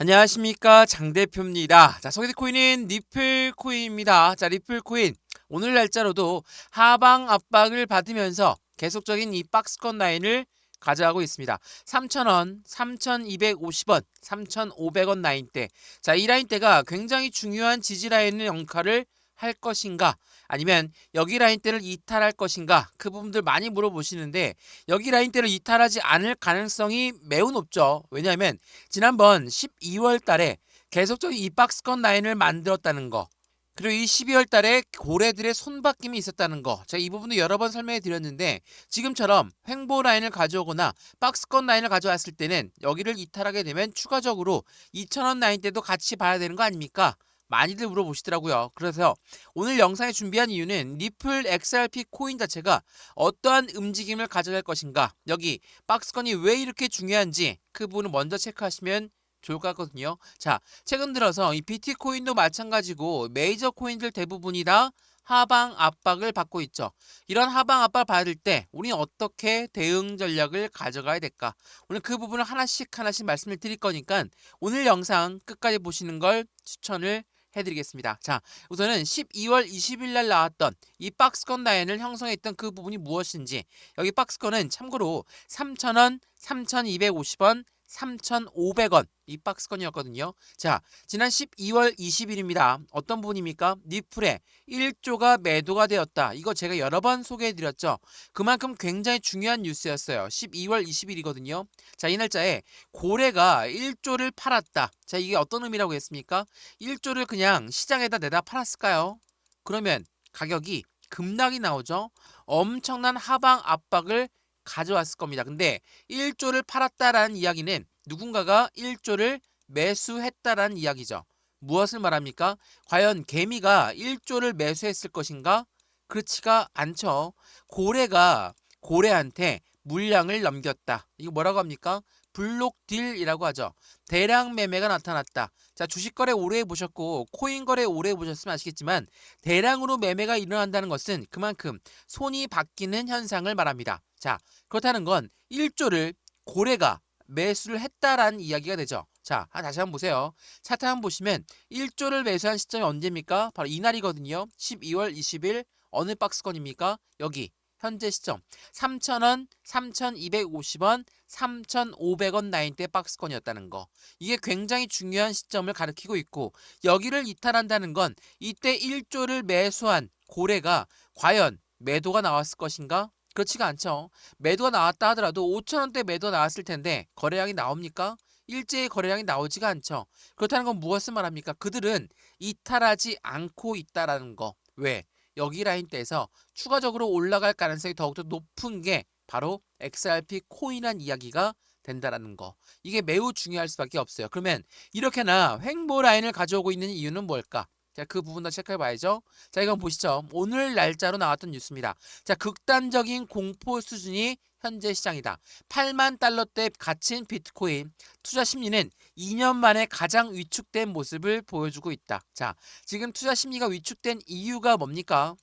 안녕하십니까, 장 대표입니다. 자, 소개될 코인은 리플코인입니다. 자, 리플코인 오늘 날짜로도 하방 압박을 받으면서 계속적인 이 박스권 라인을 가져가고 있습니다. 3,000원, 3,250원, 3,500원 라인대. 자, 이 라인대가 굉장히 중요한 지지 라인의 역할을 할 것인가, 아니면 여기 라인대를 이탈할 것인가, 그 부분들 많이 물어보시는데, 여기 라인대를 이탈하지 않을 가능성이 매우 높죠. 왜냐하면 지난번 12월 달에 계속적인 이 박스권 라인을 만들었다는 거, 그리고 이 12월 달에 고래들의 손바뀜이 있었다는 거, 제가 이 부분도 여러 번 설명해 드렸는데, 지금처럼 횡보 라인을 가져오거나 박스권 라인을 가져왔을 때는 여기를 이탈하게 되면 추가적으로 2,000원 라인 때도 같이 봐야 되는 거 아닙니까? 많이들 물어보시더라고요. 그래서 오늘 영상에 준비한 이유는 리플 XRP 코인 자체가 어떠한 움직임을 가져갈 것인가, 여기 박스권이 왜 이렇게 중요한지 그 부분을 먼저 체크하시면 좋을 것 같거든요. 자, 최근 들어서 이 비트코인도 마찬가지고 메이저 코인들 대부분이 다 하방 압박을 받고 있죠. 이런 하방 압박을 받을 때 우리는 어떻게 대응 전략을 가져가야 될까? 오늘 그 부분을 하나씩 말씀을 드릴 거니까 오늘 영상 끝까지 보시는 걸 추천을 해드리겠습니다. 자, 우선은 12월 20일 날 나왔던 이 박스권 라인을 형성했던 그 부분이 무엇인지, 여기 박스권은 참고로 3,000원, 3,250원, 3,500원 이 박스권이었거든요. 자, 지난 12월 20일입니다. 어떤 부분입니까? 리플에 1조가 매도가 되었다. 이거 제가 여러 번 소개해드렸죠. 그만큼 굉장히 중요한 뉴스였어요. 12월 20일이거든요. 자, 이 날짜에 고래가 1조를 팔았다. 자, 이게 어떤 의미라고 했습니까? 1조를 그냥 시장에다 내다 팔았을까요? 그러면 가격이 급락이 나오죠. 엄청난 하방 압박을 가져왔을 겁니다. 근데 1조를 팔았다라는 이야기는 누군가가 1조를 매수했다라는 이야기죠. 무엇을 말합니까? 과연 개미가 1조를 매수했을 것인가? 그렇지가 않죠. 고래가 고래한테 물량을 넘겼다. 이거 뭐라고 합니까? 블록 딜이라고 하죠. 대량 매매가 나타났다. 자, 주식 거래 오래 해보셨고 코인 거래 오래 해보셨으면 아시겠지만, 대량으로 매매가 일어난다는 것은 그만큼 손이 바뀌는 현상을 말합니다. 자, 그렇다는 건 1조를 고래가 매수를 했다라는 이야기가 되죠. 자, 다시 한번 보세요. 차트 한번 보시면 1조를 매수한 시점이 언제입니까? 바로 이날이거든요. 12월 20일 어느 박스권입니까? 여기 현재 시점 3,000원, 3,250원, 3,500원 라인대 박스권이었다는 거. 이게 굉장히 중요한 시점을 가리키고 있고, 여기를 이탈한다는 건 이때 1조를 매수한 고래가 과연 매도가 나왔을 것인가? 그렇지가 않죠. 매도가 나왔다 하더라도 5,000원대 매도 나왔을 텐데 거래량이 나옵니까? 일제히 거래량이 나오지가 않죠. 그렇다는 건 무엇을 말합니까? 그들은 이탈하지 않고 있다라는 거. 왜? 여기 라인대에서 추가적으로 올라갈 가능성이 더욱더 높은 게 바로 XRP 코인한 이야기가 된다라는 거. 이게 매우 중요할 수밖에 없어요. 그러면 이렇게나 횡보 라인을 가져오고 있는 이유는 뭘까? 자, 그 부분도 체크해 봐야죠. 자, 이건 보시죠. 오늘 날짜로 나왔던 뉴스입니다. 자, 극단적인 공포 수준이 현재 시장이다. 8만 달러대 갇힌 비트코인. 투자 심리는 2년 만에 가장 위축된 모습을 보여주고 있다. 자, 지금 투자 심리가 위축된 이유가 뭡니까?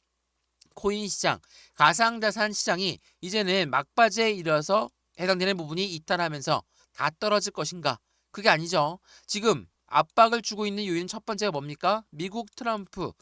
코인 시장, 가상자산 시장이 이제는 막바지에 이르러서 해당되는 부분이 이탈하면서 다 떨어질 것인가? 그게 아니죠. 지금 압박을 주고 있는 요인 첫 번째가 뭡니까? 미국 트럼프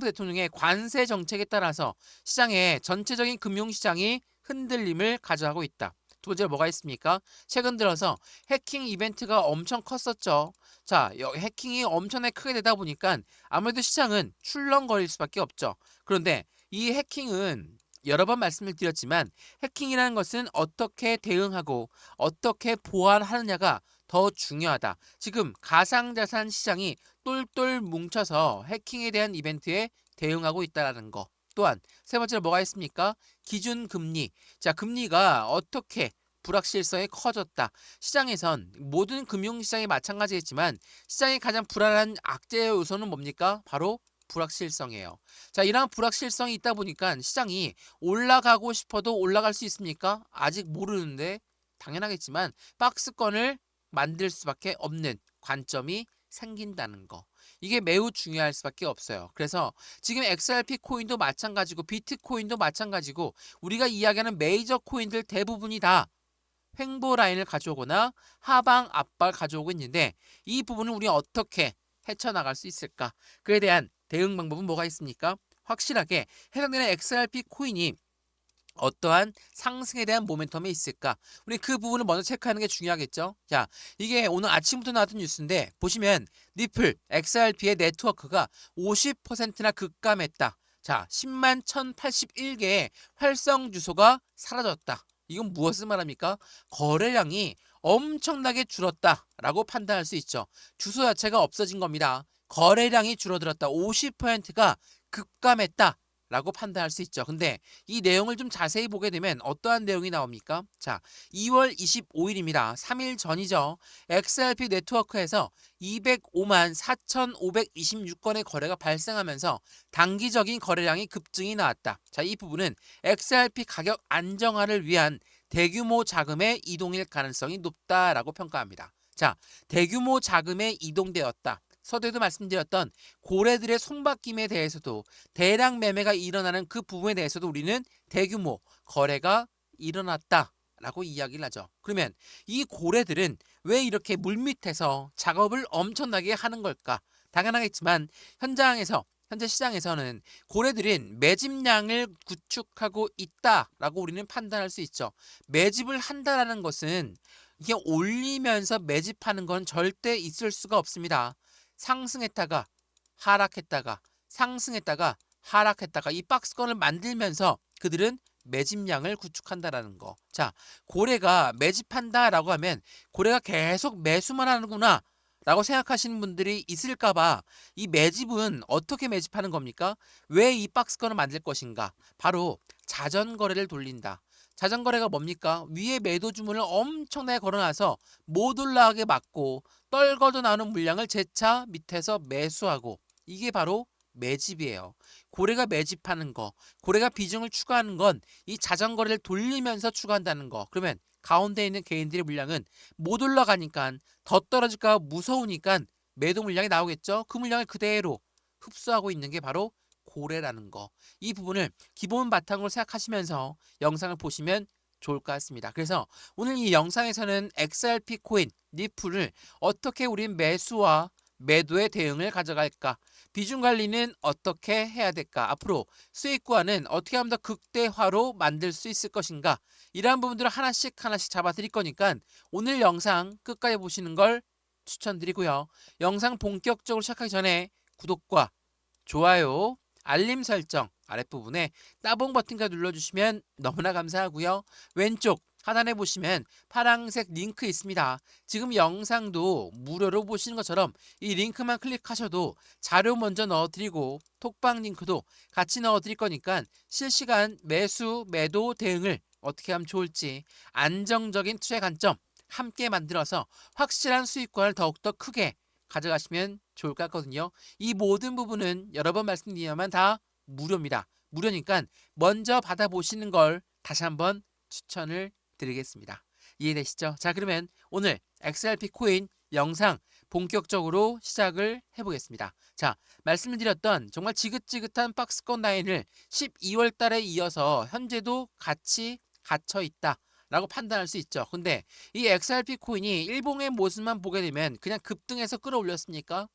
대통령의 관세 정책에 따라서 시장의 전체적인 금융시장이 흔들림을 가져가고 있다. 두 번째로 뭐가 있습니까? 최근 들어서 해킹 이벤트가 엄청 컸었죠. 자, 해킹이 엄청나게 크게 되다 보니까 아무래도 시장은 출렁거릴 수밖에 없죠. 그런데 이 해킹은 여러 번 말씀을 드렸지만, 해킹이라는 것은 어떻게 대응하고 어떻게 보완하느냐가 더 중요하다. 지금 가상자산 시장이 똘똘 뭉쳐서 해킹에 대한 이벤트에 대응하고 있다는 거. 또한 세 번째로 뭐가 있습니까? 기준금리. 자, 금리가 어떻게 불확실성이 커졌다. 시장에선 모든 금융시장이 마찬가지겠지만 시장이 가장 불안한 악재 요소는 뭡니까? 바로 불확실성이에요. 자, 이러한 불확실성이 있다 보니까 시장이 올라가고 싶어도 올라갈 수 있습니까? 아직 모르는데, 당연하겠지만 박스권을 만들 수밖에 없는 관점이 생긴다는 거. 이게 매우 중요할 수밖에 없어요. 그래서 지금 XRP 코인도 마찬가지고 비트코인도 마찬가지고 우리가 이야기하는 메이저 코인들 대부분이 다 횡보 라인을 가져오거나 하방 압박을 가져오고 있는데 이 부분을 우리 어떻게 헤쳐나갈 수 있을까? 그에 대한 대응 방법은 뭐가 있습니까? 확실하게 해당되는 XRP 코인이 어떠한 상승에 대한 모멘텀이 있을까? 우리 그 부분을 먼저 체크하는 게 중요하겠죠. 자, 이게 오늘 아침부터 나왔던 뉴스인데 보시면 니플 XRP의 네트워크가 50%나 급감했다. 자, 10만 1081개의 활성 주소가 사라졌다. 이건 무엇을 말합니까? 거래량이 엄청나게 줄었다라고 판단할 수 있죠. 주소 자체가 없어진 겁니다. 거래량이 줄어들었다. 50%가 급감했다. 라고 판단할 수 있죠. 근데 이 내용을 좀 자세히 보게 되면 어떠한 내용이 나옵니까? 자, 2월 25일입니다. 3일 전이죠. XRP 네트워크에서 205만 4,526건의 거래가 발생하면서 단기적인 거래량이 급증이 나왔다. 자, 이 부분은 XRP 가격 안정화를 위한 대규모 자금의 이동일 가능성이 높다라고 평가합니다. 자, 대규모 자금에 이동되었다. 서두에도 말씀드렸던 고래들의 손바뀜에 대해서도 대량 매매가 일어나는 그 부분에 대해서도 우리는 대규모 거래가 일어났다라고 이야기를 하죠. 그러면 이 고래들은 왜 이렇게 물밑에서 작업을 엄청나게 하는 걸까? 당연하겠지만 현재 시장에서는 고래들은 매집량을 구축하고 있다라고 우리는 판단할 수 있죠. 매집을 한다라는 것은 이게 올리면서 매집하는 건 절대 있을 수가 없습니다. 상승했다가 하락했다가 상승했다가 하락했다가 이 박스권을 만들면서 그들은 매집량을 구축한다라는 거. 자, 고래가 매집한다라고 하면 고래가 계속 매수만 하는구나 라고 생각하시는 분들이 있을까봐 이 매집은 어떻게 매집하는 겁니까? 왜 이 박스권을 만들 것인가? 바로 자전거래를 돌린다. 자전거래가 뭡니까? 위에 매도 주문을 엄청나게 걸어놔서 못 올라가게 막고 떨궈져 나오는 물량을 재차 밑에서 매수하고 이게 바로 매집이에요. 고래가 매집하는 거, 고래가 비중을 추가하는 건 이 자전거래를 돌리면서 추가한다는 거. 그러면 가운데 있는 개인들의 물량은 못 올라가니까 더 떨어질까 무서우니까 매도 물량이 나오겠죠. 그 물량을 그대로 흡수하고 있는 게 바로 고래라는 거. 이 부분을 기본 바탕으로 생각하시면서 영상을 보시면 좋을 것 같습니다. 그래서 오늘 이 영상에서는 XRP 코인 니플을 어떻게 우린 매수와 매도의 대응을 가져갈까? 비중 관리는 어떻게 해야 될까? 앞으로 수익 구간은 어떻게 하면 더 극대화로 만들 수 있을 것인가? 이러한 부분들을 하나씩 잡아 드릴 거니까 오늘 영상 끝까지 보시는 걸 추천드리고요. 영상 본격적으로 시작하기 전에 구독과 좋아요, 알림 설정 아랫부분에 따봉 버튼까지 눌러주시면 너무나 감사하고요. 왼쪽 하단에 보시면 파란색 링크 있습니다. 지금 영상도 무료로 보시는 것처럼 이 링크만 클릭하셔도 자료 먼저 넣어드리고 톡방 링크도 같이 넣어드릴 거니까 실시간 매수, 매도 대응을 어떻게 하면 좋을지 안정적인 투자의 관점 함께 만들어서 확실한 수익권을 더욱더 크게 가져가시면 좋을 것 같거든요. 이 모든 부분은 여러 번 말씀드리지만 다 무료입니다. 무료니까 먼저 받아보시는 걸 다시 한번 추천을 드리겠습니다. 이해되시죠? 자, 그러면 오늘 XRP 코인 영상 본격적으로 시작을 해보겠습니다. 자, 말씀을 드렸던 정말 지긋지긋한 박스권 라인을 12월 달에 이어서 현재도 같이 갇혀 있다. 라고 판단할 수 있죠. 근데 이 XRP 코인이 일봉의 모습만 보게 되면 그냥 급등해서 끌어올렸습니까?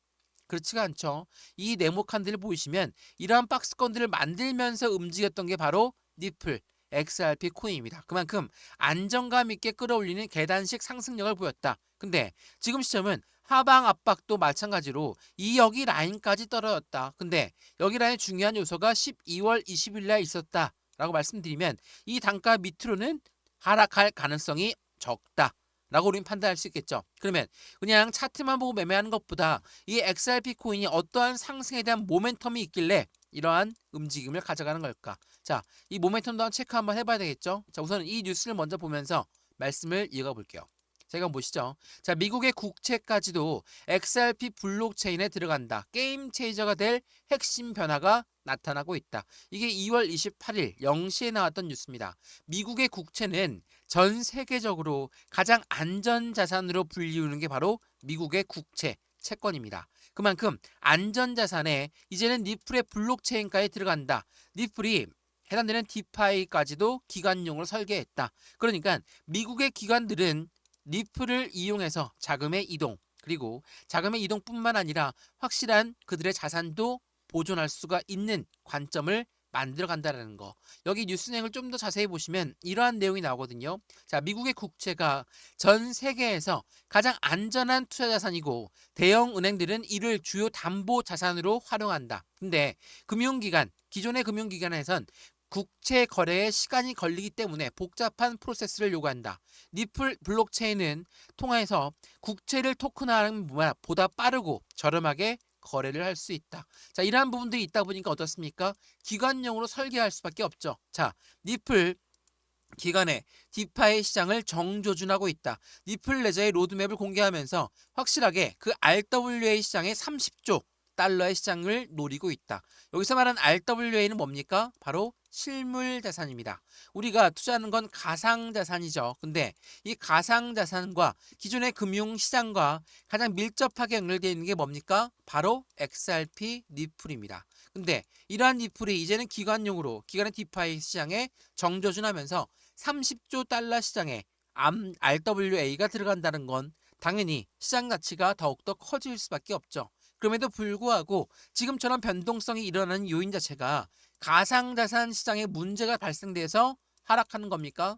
그렇지가 않죠. 이 네모 칸들을 보이시면 이러한 박스권들을 만들면서 움직였던 게 바로 니플 XRP 코인입니다. 그만큼 안정감 있게 끌어올리는 계단식 상승력을 보였다. 근데 지금 시점은 하방 압박도 마찬가지로 이 여기 라인까지 떨어졌다. 근데 여기 라인 중요한 요소가 12월 20일 날 있었다. 라고 말씀드리면 이 단가 밑으로는 하락할 가능성이 적다. 라고 우리는 판단할 수 있겠죠. 그러면 그냥 차트만 보고 매매하는 것보다 이 XRP 코인이 어떠한 상승에 대한 모멘텀이 있길래 이러한 움직임을 가져가는 걸까? 자, 이 모멘텀도 한번 체크 한번 해봐야 되겠죠. 자, 우선 이 뉴스를 먼저 보면서 말씀을 이어가 볼게요. 자, 이거 보시죠. 자, 미국의 국채까지도 XRP 블록체인에 들어간다. 게임 체이저가 될 핵심 변화가 나타나고 있다. 이게 2월 28일 0시에 나왔던 뉴스입니다. 미국의 국채는 전 세계적으로 가장 안전 자산으로 불리우는 게 바로 미국의 국채 채권입니다. 그만큼 안전 자산에 이제는 니플의 블록체인까지 들어간다. 니플이 해당되는 디파이까지도 기관용으로 설계했다. 그러니까 미국의 기관들은 리플을 이용해서 자금의 이동, 그리고 자금의 이동뿐만 아니라 확실한 그들의 자산도 보존할 수가 있는 관점을 만들어 간다는 거. 여기 뉴스 내용을 좀 더 자세히 보시면 이러한 내용이 나오거든요. 자, 미국의 국채가 전 세계에서 가장 안전한 투자 자산이고 대형 은행들은 이를 주요 담보 자산으로 활용한다. 근데 금융기관, 기존의 금융기관에선 국채 거래에 시간이 걸리기 때문에 복잡한 프로세스를 요구한다. 리플 블록체인은 통해서 국채를 토큰화하는 보다 빠르고 저렴하게 거래를 할 수 있다. 자, 이러한 부분들이 있다 보니까 어떻습니까? 기관용으로 설계할 수밖에 없죠. 자, 리플 기간에 디파이 시장을 정조준하고 있다. 리플 레저의 로드맵을 공개하면서 확실하게 그 RWA 시장의 30조 달러의 시장을 노리고 있다. 여기서 말하는 RWA는 뭡니까? 바로 실물 자산입니다. 우리가 투자하는 건 가상 자산이죠. 근데 이 가상 자산과 기존의 금융 시장과 가장 밀접하게 연결되어 있는 게 뭡니까? 바로 XRP 리플입니다. 근데 이러한 리플이 이제는 기관용으로 기관의 디파이 시장에 정조준하면서 30조 달러 시장에 RWA가 들어간다는 건 당연히 시장 가치가 더욱더 커질 수밖에 없죠. 그럼에도 불구하고 지금처럼 변동성이 일어나는 요인 자체가 가상자산 시장에 문제가 발생돼서 하락하는 겁니까?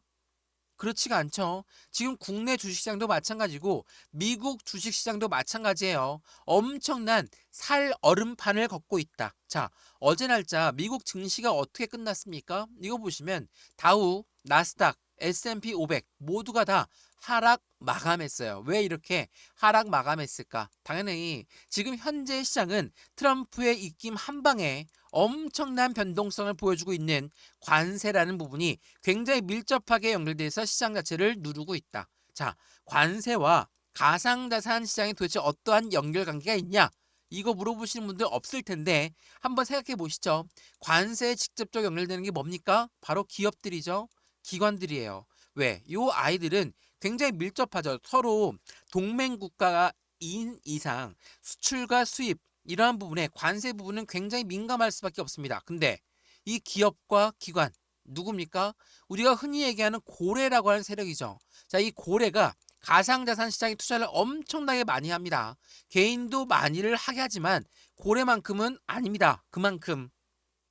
그렇지가 않죠. 지금 국내 주식시장도 마찬가지고 미국 주식시장도 마찬가지예요. 엄청난 살얼음판을 걷고 있다. 자, 어제 날짜 미국 증시가 어떻게 끝났습니까? 이거 보시면 다우, 나스닥, S&P 500 모두가 다 하락 마감했어요. 왜 이렇게 하락 마감했을까? 당연히 지금 현재 시장은 트럼프의 입김 한 방에 엄청난 변동성을 보여주고 있는 관세라는 부분이 굉장히 밀접하게 연결돼서 시장 자체를 누르고 있다. 자, 관세와 가상자산 시장에 도대체 어떠한 연결관계가 있냐? 이거 물어보시는 분들 없을 텐데 한번 생각해 보시죠. 관세에 직접적으로 연결되는 게 뭡니까? 바로 기업들이죠. 기관들이에요. 왜? 요 아이들은 굉장히 밀접하죠. 서로 동맹 국가인 이상 수출과 수입 이러한 부분에 관세 부분은 굉장히 민감할 수밖에 없습니다. 근데 이 기업과 기관 누굽니까? 우리가 흔히 얘기하는 고래라고 하는 세력이죠. 자, 이 고래가 가상자산 시장에 투자를 엄청나게 많이 합니다. 개인도 많이를 하게 하지만 고래만큼은 아닙니다. 그만큼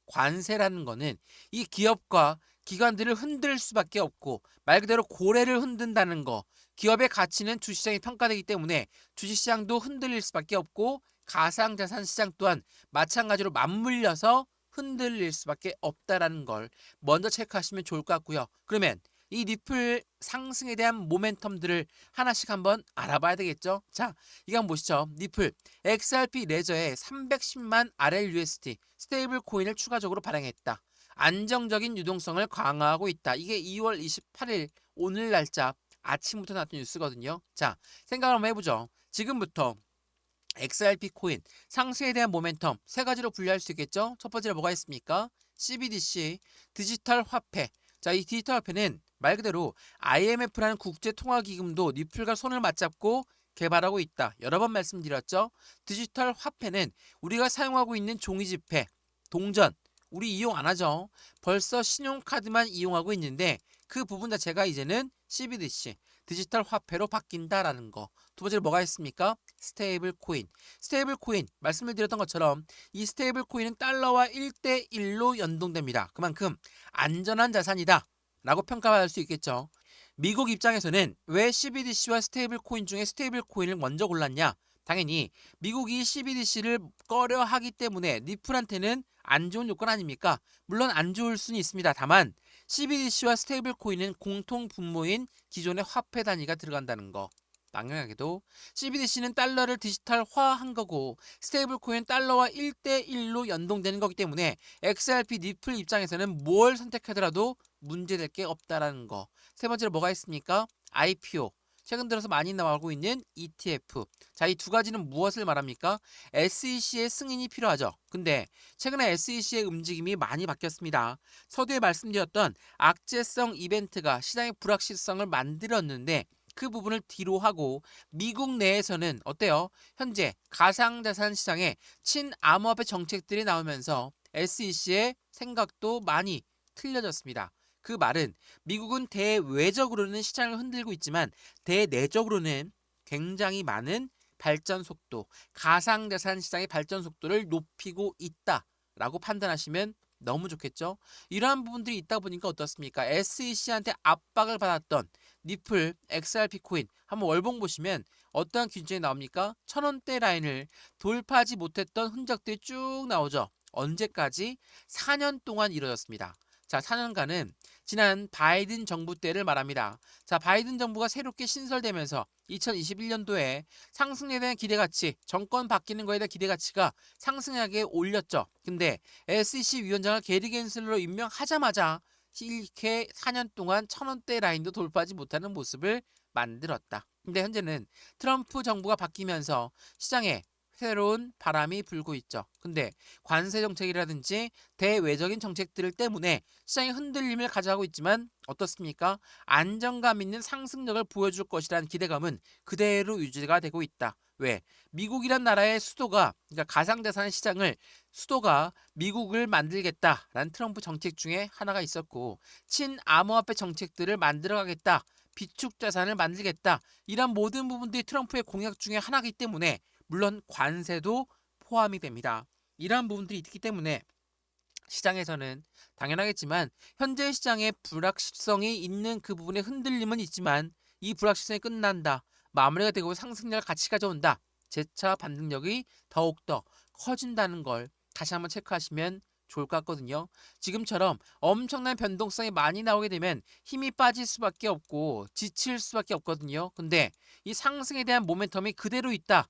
관세라는 거는 이 기업과 기관들을 흔들 수밖에 없고 말 그대로 고래를 흔든다는 거. 기업의 가치는 주식시장이 평가되기 때문에 주식시장도 흔들릴 수밖에 없고 가상자산 시장 또한 마찬가지로 맞물려서 흔들릴 수밖에 없다라는 걸 먼저 체크하시면 좋을 것 같고요. 그러면 이 리플 상승에 대한 모멘텀들을 하나씩 한번 알아봐야 되겠죠. 자, 이거 한번 보시죠. 리플 XRP 레저에 310만 RLUSD 스테이블 코인을 추가적으로 발행했다. 안정적인 유동성을 강화하고 있다. 이게 2월 28일 오늘 날짜 아침부터 나왔던 뉴스거든요. 자, 생각을 한번 해보죠. 지금부터 XRP 코인 상승에 대한 모멘텀 세 가지로 분류할 수 있겠죠. 첫 번째로 뭐가 있습니까? CBDC 디지털 화폐. 자, 이 디지털 화폐는 말 그대로 IMF라는 국제통화기금도 리플과 손을 맞잡고 개발하고 있다. 여러 번 말씀드렸죠. 디지털 화폐는 우리가 사용하고 있는 종이지폐, 동전 우리 이용 안 하죠. 벌써 신용카드만 이용하고 있는데 그 부분 자체가 이제는 CBDC 디지털 화폐로 바뀐다라는 거. 두 번째로 뭐가 있습니까? 스테이블 코인. 스테이블 코인 말씀을 드렸던 것처럼 이 스테이블 코인은 달러와 1대1로 연동됩니다. 그만큼 안전한 자산이다 라고 평가받을 수 있겠죠. 미국 입장에서는 왜 CBDC와 스테이블 코인 중에 스테이블 코인을 먼저 골랐냐? 당연히 미국이 CBDC를 꺼려 하기 때문에 리플한테는 안 좋은 요건 아닙니까? 물론 안 좋을 수는 있습니다. 다만 CBDC와 스테이블 코인은 공통 분모인 기존의 화폐 단위가 들어간다는 거. 당연하게도 CBDC는 달러를 디지털화한 거고 스테이블 코인 달러와 1대1로 연동되는 거기 때문에 XRP 리플 입장에서는 뭘 선택하더라도 문제될 게 없다라는 거. 세 번째로 뭐가 있습니까? IPO. 최근 들어서 많이 나오고 있는 ETF. 자, 이 두 가지는 무엇을 말합니까? SEC의 승인이 필요하죠. 근데 최근에 SEC의 움직임이 많이 바뀌었습니다. 서두에 말씀드렸던 악재성 이벤트가 시장의 불확실성을 만들었는데 그 부분을 뒤로 하고 미국 내에서는 어때요? 현재 가상자산 시장에 친암호화폐 정책들이 나오면서 SEC의 생각도 많이 틀려졌습니다. 그 말은 미국은 대외적으로는 시장을 흔들고 있지만 대내적으로는 굉장히 많은 발전 속도, 가상자산 시장의 발전 속도를 높이고 있다라고 판단하시면 너무 좋겠죠. 이러한 부분들이 있다 보니까 어떻습니까? SEC한테 압박을 받았던 니플, XRP 코인 한번 월봉 보시면 어떠한 기준이 나옵니까? 1000원대 라인을 돌파하지 못했던 흔적들이 쭉 나오죠. 언제까지? 4년 동안 이루어졌습니다. 자, 4년간은 지난 바이든 정부 때를 말합니다. 자, 바이든 정부가 새롭게 신설되면서 2021년도에 상승에 대한 기대가치, 정권 바뀌는 거에 대한 기대가치가 상승하게 올렸죠. 근데 SEC 위원장을 게리 겐슬러로 임명하자마자 이렇게 4년 동안 1000원대 라인도 돌파하지 못하는 모습을 만들었다. 근데 현재는 트럼프 정부가 바뀌면서 시장에 새로운 바람이 불고 있죠. 근데 관세 정책이라든지 대외적인 정책들 때문에 시장이 흔들림을 가져가고 있지만 어떻습니까? 안정감 있는 상승력을 보여줄 것이라는 기대감은 그대로 유지가 되고 있다. 왜? 미국이란 나라의 수도가, 그러니까 가상자산 시장을 수도가 미국을 만들겠다라는 트럼프 정책 중에 하나가 있었고, 친암호화폐 정책들을 만들어가겠다, 비축자산을 만들겠다, 이런 모든 부분들이 트럼프의 공약 중에 하나이기 때문에 물론 관세도 포함이 됩니다. 이러한 부분들이 있기 때문에 시장에서는 당연하겠지만 현재 시장에 불확실성이 있는 그 부분의 흔들림은 있지만 이 불확실성이 끝난다, 마무리가 되고 상승력을 같이 가져온다, 재차 반등력이 더욱더 커진다는 걸 다시 한번 체크하시면 좋을 것 같거든요. 지금처럼 엄청난 변동성이 많이 나오게 되면 힘이 빠질 수밖에 없고 지칠 수밖에 없거든요. 근데 이 상승에 대한 모멘텀이 그대로 있다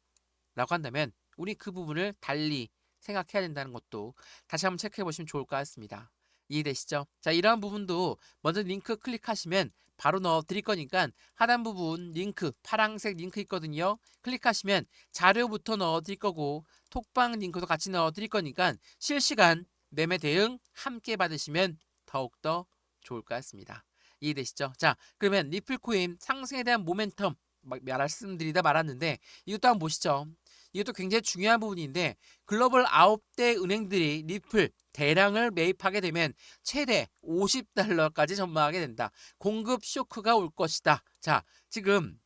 라고 한다면 우리 그 부분을 달리 생각해야 된다는 것도 다시 한번 체크해 보시면 좋을 것 같습니다. 이해되시죠? 자, 이러한 부분도 먼저 링크 클릭하시면 바로 넣어 드릴 거니까 하단 부분 링크, 파란색 링크 있거든요. 클릭하시면 자료부터 넣어 드릴 거고 톡방 링크도 같이 넣어 드릴 거니까 실시간 매매 대응 함께 받으시면 더욱더 좋을 것 같습니다. 이해되시죠? 자, 그러면 리플코인 상승에 대한 모멘텀 말씀드리다 말았는데 이것도 한번 보시죠. 이것도 굉장히 중요한 부분인데 글로벌 9대 은행들이 리플 대량을 매입하게 되면 최대 $50까지 전망하게 된다. 공급 쇼크가 올 것이다. 자, 지금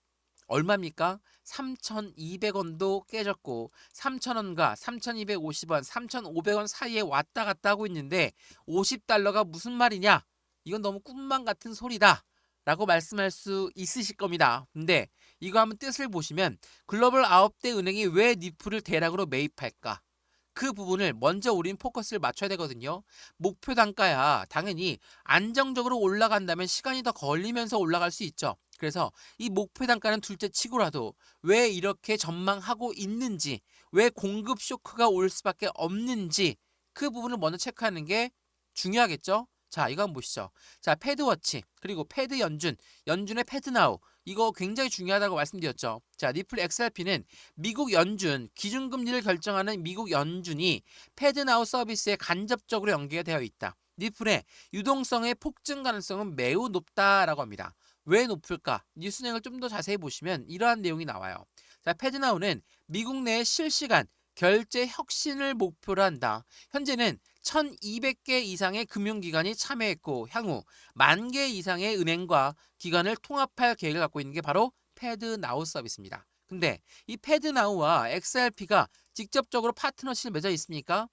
얼마입니까? 3,200원도 깨졌고 3,000원과 3,250원, 3,500원 사이에 왔다 갔다 하고 있는데 $50가 무슨 말이냐? 이건 너무 꿈만 같은 소리다 라고 말씀할 수 있으실 겁니다. 근데 이거 한번 뜻을 보시면 글로벌 9대 은행이 왜 니플을 대량으로 매입할까? 그 부분을 먼저 우린 포커스를 맞춰야 되거든요. 목표 단가야 당연히 안정적으로 올라간다면 시간이 더 걸리면서 올라갈 수 있죠. 그래서 이 목표 단가는 둘째 치고라도 왜 이렇게 전망하고 있는지, 왜 공급 쇼크가 올 수밖에 없는지 그 부분을 먼저 체크하는 게 중요하겠죠. 자, 이거 한번 보시죠. 자, 패드워치 그리고 패드 연준, 연준의 패드나우 이거 굉장히 중요하다고 말씀드렸죠. 자, 리플 XRP는 미국 연준, 기준금리를 결정하는 미국 연준이 패드나우 서비스에 간접적으로 연계되어 있다. 리플의 유동성의 폭증 가능성은 매우 높다라고 합니다. 왜 높을까? 뉴스넥을 좀 더 자세히 보시면 이러한 내용이 나와요. 자, 패드나우는 미국 내 실시간 결제 혁신을 목표로 한다. 현재는 1200개 이상의 금융기관이 참여했고 향후 10,000개 이상의 은행과 기관을 통합할 계획을 갖고 있는 게 바로 패드나우 서비스입니다. 근데 이 패드나우와 XRP가 직접적으로 파트너십을 맺어 있습니까?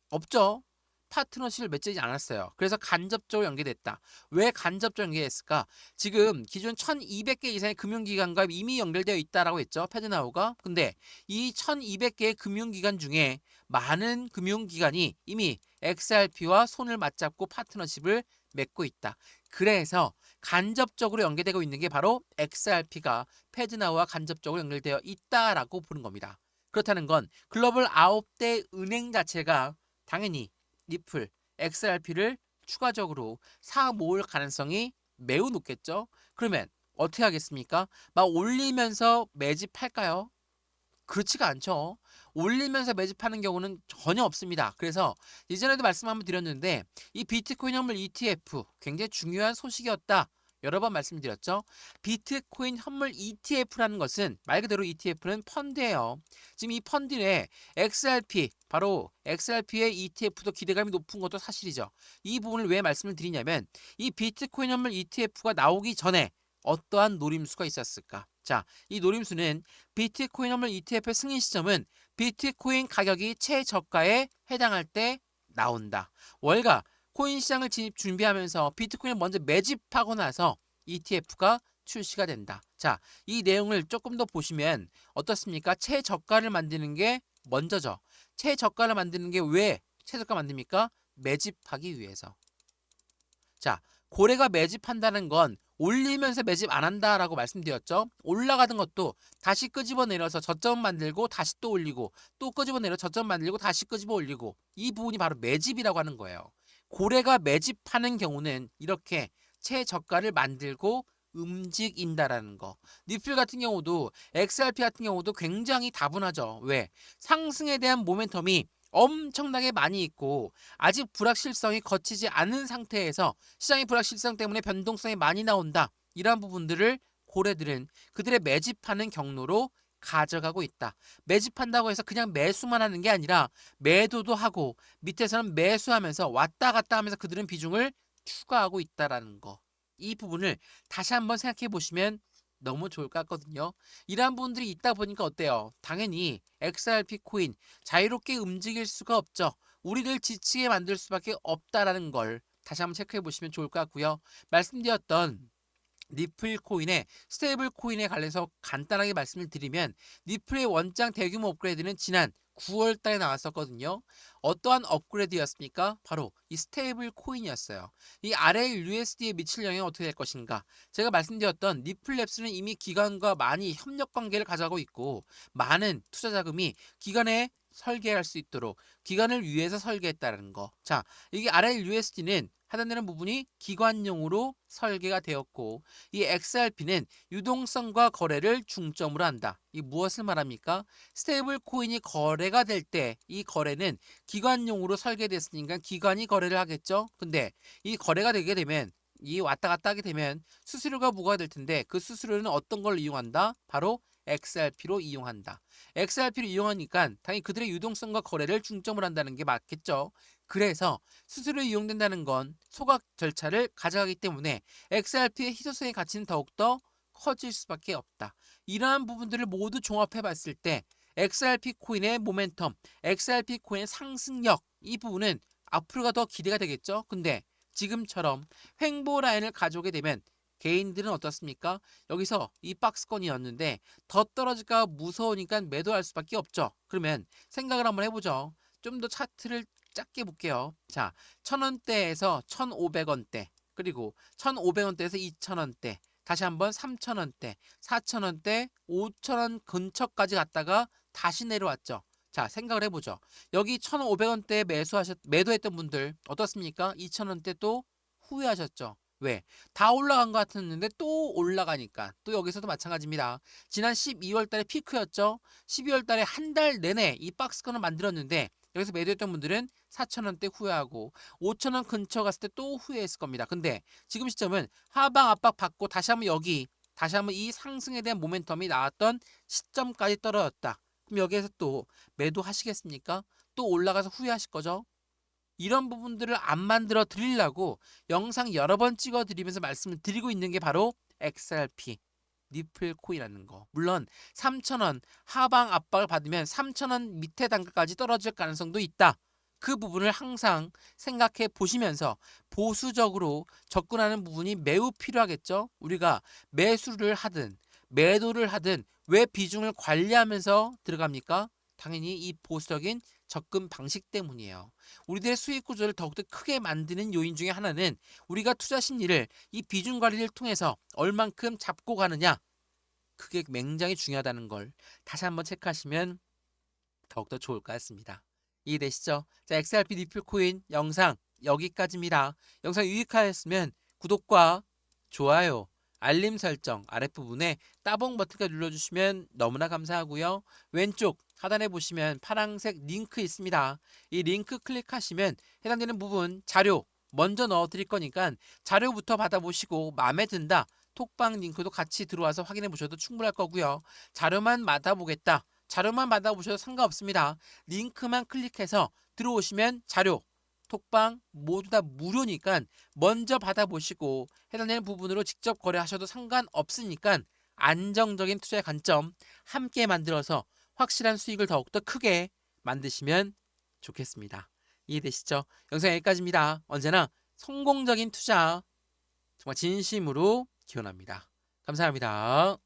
없죠. 파트너십을 맺지 않았어요. 그래서 간접적으로 연계됐다. 왜 간접적으로 연계됐을까? 지금 기존 1200개 이상의 금융기관과 이미 연결되어 있다라고 했죠. 패드나우가. 근데 이 1200개의 금융기관 중에 많은 금융기관이 이미 XRP와 손을 맞잡고 파트너십을 맺고 있다. 그래서 간접적으로 연계되고 있는 게 바로 XRP가 패드나우와 간접적으로 연결되어 있다라고 보는 겁니다. 그렇다는 건 글로벌 9대 은행 자체가 당연히 리플, XRP를 추가적으로 사 모을 가능성이 매우 높겠죠. 그러면 어떻게 하겠습니까? 막 올리면서 매집할까요? 그렇지가 않죠. 올리면서 매집하는 경우는 전혀 없습니다. 그래서 이전에도 말씀 한번 드렸는데 이 비트코인 현물 ETF 굉장히 중요한 소식이었다. 여러 번 말씀드렸죠. 비트코인 현물 ETF라는 것은 말 그대로 ETF는 펀드예요. 지금 이 펀드 내에 XRP, 바로 XRP의 ETF도 기대감이 높은 것도 사실이죠. 이 부분을 왜 말씀을 드리냐면 이 비트코인 현물 ETF가 나오기 전에 어떠한 노림수가 있었을까? 자, 이 노림수는 비트코인 현물 ETF의 승인 시점은 비트코인 가격이 최저가에 해당할 때 나온다. 월가 코인 시장을 진입 준비하면서 비트코인을 먼저 매집하고 나서 ETF가 출시가 된다. 자, 이 내용을 조금 더 보시면 어떻습니까? 최저가를 만드는 게 먼저죠. 최저가를 만드는 게 왜 최저가 만듭니까? 매집하기 위해서. 자, 고래가 매집한다는 건 올리면서 매집 안 한다라고 말씀드렸죠. 올라가던 것도 다시 끄집어 내려서 저점 만들고 다시 또 올리고 또 끄집어 내려 저점 만들고 다시 끄집어 올리고, 이 부분이 바로 매집이라고 하는 거예요. 고래가 매집하는 경우는 이렇게 최저가를 만들고 움직인다라는 거. 니플 같은 경우도 XRP 같은 경우도 굉장히 다분하죠. 왜? 상승에 대한 모멘텀이 엄청나게 많이 있고 아직 불확실성이 거치지 않은 상태에서 시장의 불확실성 때문에 변동성이 많이 나온다. 이러한 부분들을 고래들은 그들의 매집하는 경로로 가져가고 있다. 매집한다고 해서 그냥 매수만 하는 게 아니라 매도도 하고 밑에서는 매수하면서 왔다 갔다 하면서 그들은 비중을 추가하고 있다라는 거. 이 부분을 다시 한번 생각해 보시면 너무 좋을 것 같거든요. 이러한 부분들이 있다 보니까 어때요? 당연히 XRP 코인 자유롭게 움직일 수가 없죠. 우리를 지치게 만들 수밖에 없다라는 걸 다시 한번 체크해 보시면 좋을 것 같고요. 말씀드렸던 니플 코인의 스테이블 코인에 관해서 간단하게 말씀을 드리면, 니플의 원장 대규모 업그레이드는 지난 9월 달에 나왔었거든요. 어떠한 업그레이드였습니까? 바로 이 스테이블 코인이었어요. 이 RLUSD에 미칠 영향이 어떻게 될 것인가? 제가 말씀드렸던 니플랩스는 이미 기관과 많이 협력 관계를 가져가고 있고 많은 투자 자금이 기관에 설계할 수 있도록 기관을 위해서 설계했다는 거. 자, 이게 RLUSD는 하단되는 부분이 기관용으로 설계가 되었고, 이 XRP는 유동성과 거래를 중점으로 한다. 이 무엇을 말합니까? 스테이블 코인이 거래가 될 때 이 거래는 기관용으로 설계됐으니까 기관이 거래를 하겠죠. 근데 이 거래가 되게 되면, 이 왔다 갔다 하게 되면 수수료가 부과가 될 텐데 그 수수료는 어떤 걸 이용한다? 바로 XRP로 이용한다. XRP를 이용하니까 당연히 그들의 유동성과 거래를 중점으로 한다는 게 맞겠죠. 그래서 수수료 이용된다는 건 소각 절차를 가져가기 때문에 XRP의 희소성의 가치는 더욱더 커질 수밖에 없다. 이러한 부분들을 모두 종합해 봤을 때 XRP 코인의 모멘텀, XRP 코인의 상승력, 이 부분은 앞으로가 더 기대가 되겠죠. 근데 지금처럼 횡보 라인을 가져오게 되면 개인들은 어떻습니까? 여기서 이 박스권이었는데 더 떨어질까 무서우니까 매도할 수밖에 없죠. 그러면 생각을 한번 해보죠. 좀 더 차트를 짧게 볼게요. 자, 1,000원대에서 1,500원대, 그리고 1,500원대에서 2,000원대, 다시 한번 3,000원대, 4,000원대, 5,000원 근처까지 갔다가 다시 내려왔죠. 자, 생각을 해보죠. 여기 1,500원대에 매도했던 분들 어떻습니까? 2,000원대 또 후회하셨죠. 왜? 다 올라간 것 같았는데 또 올라가니까. 또 여기서도 마찬가지입니다. 지난 12월 달에 피크였죠. 12월 달에 한 달 내내 이 박스권을 만들었는데 여기서 매도했던 분들은 4,000원대 후회하고 5,000원 근처 갔을 때 또 후회했을 겁니다. 근데 지금 시점은 하방 압박 받고 다시 한번 이 상승에 대한 모멘텀이 나왔던 시점까지 떨어졌다. 그럼 여기에서 또 매도하시겠습니까? 또 올라가서 후회하실 거죠? 이런 부분들을 안 만들어 드리려고 영상 여러 번 찍어 드리면서 말씀을 드리고 있는 게 바로 XRP 니플 코인이라는 거. 물론 3,000원 하방 압박을 받으면 3,000원 밑에 단가까지 떨어질 가능성도 있다. 그 부분을 항상 생각해 보시면서 보수적으로 접근하는 부분이 매우 필요하겠죠. 우리가 매수를 하든 매도를 하든 왜 비중을 관리하면서 들어갑니까? 당연히 이 보수적인 접근 방식 때문이에요. 우리들의 수익 구조를 더욱더 크게 만드는 요인 중에 하나는 우리가 투자 심리를 이 비중 관리를 통해서 얼만큼 잡고 가느냐, 그게 굉장히 중요하다는 걸 다시 한번 체크하시면 더욱더 좋을 것 같습니다. 이해되시죠? 자, XRP 니플 코인 영상 여기까지입니다. 영상 유익하였으면 구독과 좋아요, 알림 설정 아랫부분에 따봉 버튼까지 눌러주시면 너무나 감사하고요. 왼쪽 하단에 보시면 파란색 링크 있습니다. 이 링크 클릭하시면 해당되는 부분 자료 먼저 넣어드릴 거니까 자료부터 받아보시고 마음에 든다. 톡방 링크도 같이 들어와서 확인해 보셔도 충분할 거고요. 자료만 받아보겠다. 자료만 받아보셔도 상관없습니다. 링크만 클릭해서 들어오시면 자료, 톡방 모두 다 무료니까 먼저 받아보시고 해당되는 부분으로 직접 거래하셔도 상관없으니까 안정적인 투자의 관점 함께 만들어서 확실한 수익을 더욱더 크게 만드시면 좋겠습니다. 이해되시죠? 영상 여기까지입니다. 언제나 성공적인 투자 정말 진심으로 기원합니다. 감사합니다.